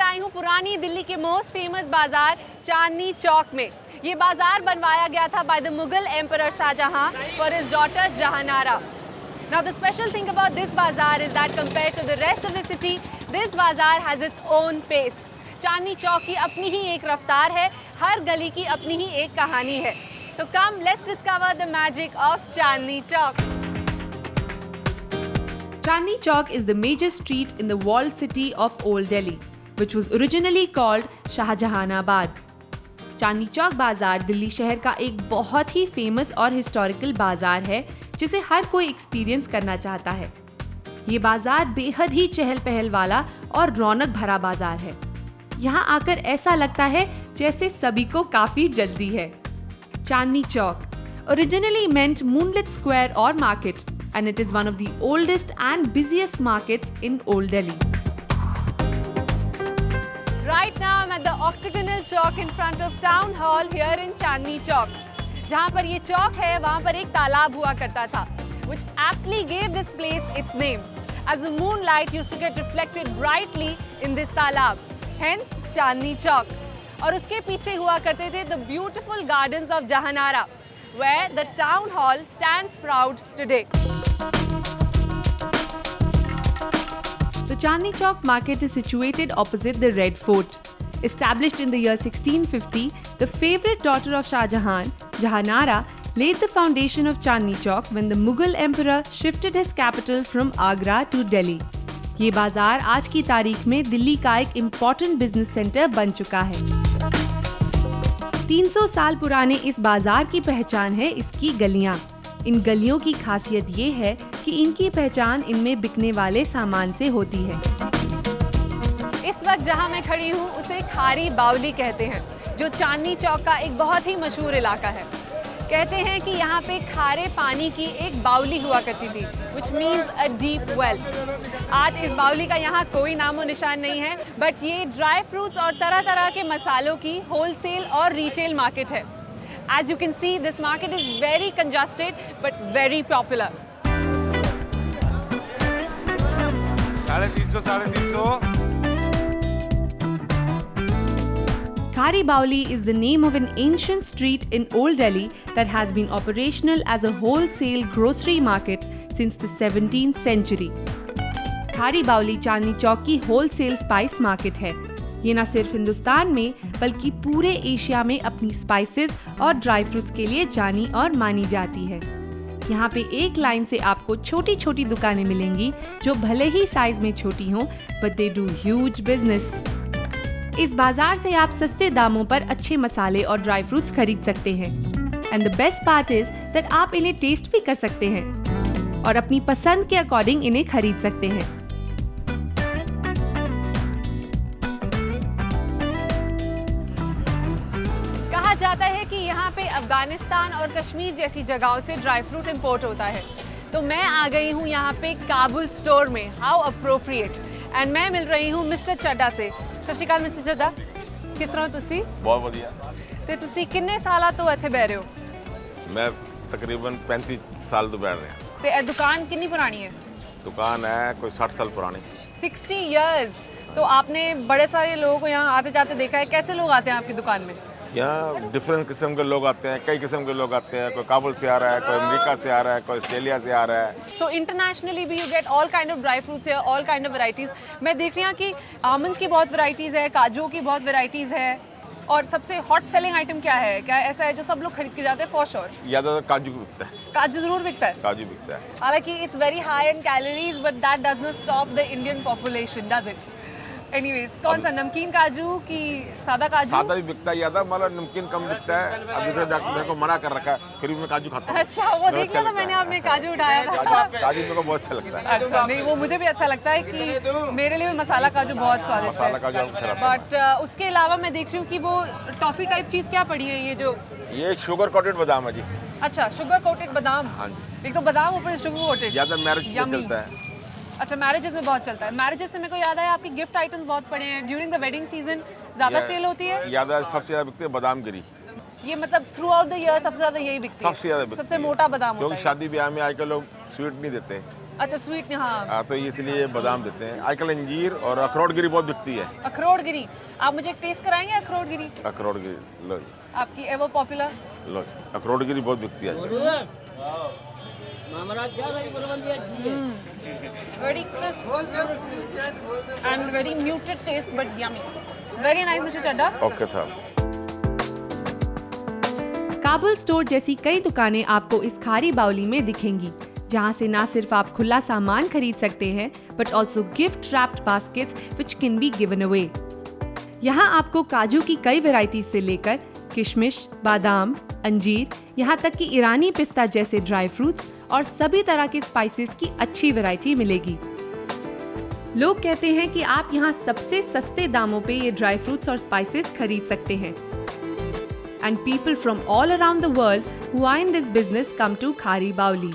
आई हूँ पुरानी दिल्ली के मोस्ट फेमस बाजार चांदनी चौक में। ये बाजार बनवाया गया था by the Mughal emperor Shahjahan for his daughter Jahanara. Now the special thing about this bazaar is that compared to the rest of the city, this bazaar has its own pace. Chandni Chowk की अपनी ही एक रफ्तार है, हर गली की अपनी ही एक कहानी है। तो come, let's discover the magic of Chandni Chowk. Chandni Chowk is the major street in the walled city of Old Delhi, which was originally called Shahjahanabad. Chandni Chowk बाजार दिल्ली शहर का एक बहुत ही फेमस और हिस्टोरिकल बाजार है जिसे हर कोई एक्सपीरियंस करना चाहता है। ये बाजार बेहद ही चहल पहल वाला और रौनक भरा बाजार है। यहाँ आकर ऐसा लगता है जैसे सभी को काफी जल्दी है। Chandni Chowk originally meant moonlit square or market and it is one of the oldest and busiest markets in Old Delhi. Right now I'm at the octagonal chalk in front of town hall here in Chandni Chowk. जहाँ पर ये चौक है वहाँ पर एक तालाब हुआ करता था, which aptly gave this place its name, as the moonlight used to get reflected brightly in this तालाब, hence Chandni Chowk. और उसके पीछे हुआ करते थे the beautiful gardens of Jahanara, where the town hall stands proud today. The Chandni Chowk market is situated opposite the Red Fort. Established in the year 1650, the favorite daughter of Shah Jahan, Jahanara, laid the foundation of Chandni Chowk when the Mughal emperor shifted his capital from Agra to Delhi. ये बाजार आज की तारीख में दिल्ली का एक important business centre बन चुका है। 300 साल पुराने इस बाजार की पहचान है इसकी गलियां। इन गलियों की खासियत ये है कि इनकी पहचान इनमें बिकने वाले सामान से होती है। इस वक्त जहां मैं खड़ी हूं उसे खारी बावली कहते हैं, जो चांदनी चौक का एक बहुत ही मशहूर इलाका है। कहते हैं कि यहाँ पे खारे पानी की एक बावली हुआ करती थी, which means a deep well. आज इस बावली का यहाँ कोई नामो निशान नहीं है, बट ये ड्राई फ्रूट्स और तरह तरह के मसालों की होलसेल और रिटेल मार्केट है। As you can see, this market is very congested but very popular. 350. Khari Bauli is the name of an ancient street in Old Delhi that has been operational as a wholesale grocery market since the 17th century. Khari Bauli Chandni Chowk की wholesale spice market है। ये न सिर्फ हिंदुस्तान में बल्कि पूरे Asia में अपनी स्पाइसेस और ड्राई फ्रूट्स के लिए जानी और मानी जाती है। यहाँ पे एक लाइन से आपको छोटी छोटी दुकानें मिलेंगी जो भले ही साइज में छोटी हों, but they do huge business. इस बाजार से आप सस्ते दामों पर अच्छे मसाले और ड्राई फ्रूट्स खरीद सकते हैं। And the best part is that आप इन्हें टेस्ट भी कर सकते हैं और अपनी पसंद के अकॉर्डिंग इन्हें खरीद सकते हैं। कहा जाता है कि यहाँ पे अफगानिस्तान और कश्मीर जैसी जगहों से ड्राई फ्रूट इंपोर्ट होता है। तो मैं आ गई हूँ यहाँ पे काबुल स्टोर में, हाउ अप्रोप्रिएट। एंड मैं मिल रही हूँ मिस्टर चड्डा से। सत श्री अकाल मिस्टर चड्डा, किस तरह तुसी? बहुत बढ़िया। ਤੇ ਤੁਸੀਂ ਕਿੰਨੇ ਸਾਲਾਂ ਤੋਂ ਇੱਥੇ ਬਹਿ ਰਹੇ ਹੋ? मैं तकरीबन 35 साल तो बैठ रहे हैं। ਤੇ ਇਹ दुकान कितनी पुरानी है? दुकान है कोई 60 साल पुरानी। 60 इयर्स। तो आपने बड़े सारे लोगों को यहाँ आते जाते देखा है, कैसे लोग आते हैं आपकी दुकान में? यहाँ डिफरेंट किस्म के लोग आते हैं, कई किस्म के लोग आते हैं। कोई काबुल से आ रहा है, कोई अमेरिका से आ रहा है, कोई ऑस्ट्रेलिया से आ रहा है। सो इंटरनेशनली भी you get all kind of dry fruits है, ऑल काइंड ऑफ वैरायटीज। मैं देख रही हूँ कि आमंड्स की बहुत वैरायटीज है, काजू की बहुत वैरायटीज है। और सबसे हॉट सेलिंग आइटम क्या है? क्या ऐसा है जो सब लोग खरीद के जाते हैं? फॉर श्योर ज़्यादातर काजू बिकता है। काजू जरूर बिकता है। काजू बिकता है। हालांकि it's very high in calories but that does not stop the Indian population, does it? Anyways, कौन सा नमकीन काजू की सादा काजू? सादा भी बिकता है ज़्यादा, मतलब नमकीन कम बिकता है। अब जैसे डॉक्टर मेरे को मना कर रखा है, फिर भी मैं काजू खाता हूँ। अच्छा, वो देख लिया था मैंने, आपने काजू उठाया था। काजू मेरे को बहुत अच्छा लगता है। अच्छा, नहीं वो मुझे भी अच्छा लगता है कि मेरे लिए भी मसाला काजू बहुत स्वादिष्ट है। मसाला काजू बट उसके अलावा मैं देख रही हूँ कि वो टॉफी टाइप चीज़ क्या पड़ी है ये जो? ये शुगर कोटेड बादाम है जी। अच्छा, शुगर कोटेड बादाम। हाँ जी। एक तो बादाम ऊपर शुगर कोटेड। ज़्यादा मैरिज में चलता है। अच्छा, मैरिजेस में बहुत चलता है। मैरिजेस से मेरे को याद है आपकी गिफ्ट आइटम्स बहुत पड़े हैं ड्यूरिंग द वेडिंग सीजन, ज़्यादा सेल होती है? ज़्यादा सबसे ज़्यादा बिकते हैं बादाम गिरी। ये मतलब थ्रू आउट द ईयर सबसे ज़्यादा यही बिकती है? सबसे ज़्यादा बिकती है। सबसे मोटा बादाम होता क्योंकि है। शादी ब्याह में आजकल लोग स्वीट नहीं देते, अच्छा स्वीट हाँ। तो इसलिए बादाम देते हैं। आजकल अंजीर और अखरोट गिरी बहुत बिकती है। अखरोट गिरी, आप मुझे एक टेस्ट कराएंगे अखरोट गिरी? अखरोट गिरी लो, आपकी एवर पॉपुलर। लो अखरोट गिरी बहुत बिकती है आजकल। Very crisp and very muted taste but yummy. Very nice mister Chadda. Okay साहब। काबुल स्टोर जैसी कई दुकानें आपको इस खारी बाउली में दिखेंगी, जहां से ना सिर्फ आप खुला सामान खरीद सकते हैं but also gift wrapped baskets which can be given away. यहाँ आपको काजू की कई वैरायटीज से लेकर किशमिश, बादाम, अंजीर, यहाँ तक कि ईरानी पिस्ता जैसे ड्राई फ्रूट्स और सभी तरह के स्पाइसेस की अच्छी वैरायटी मिलेगी। लोग कहते हैं कि आप यहाँ सबसे सस्ते दामों पे ये ड्राई फ्रूट्स और स्पाइसेस खरीद सकते हैं। And people from all around the world who are in this business come to Khari Bauli.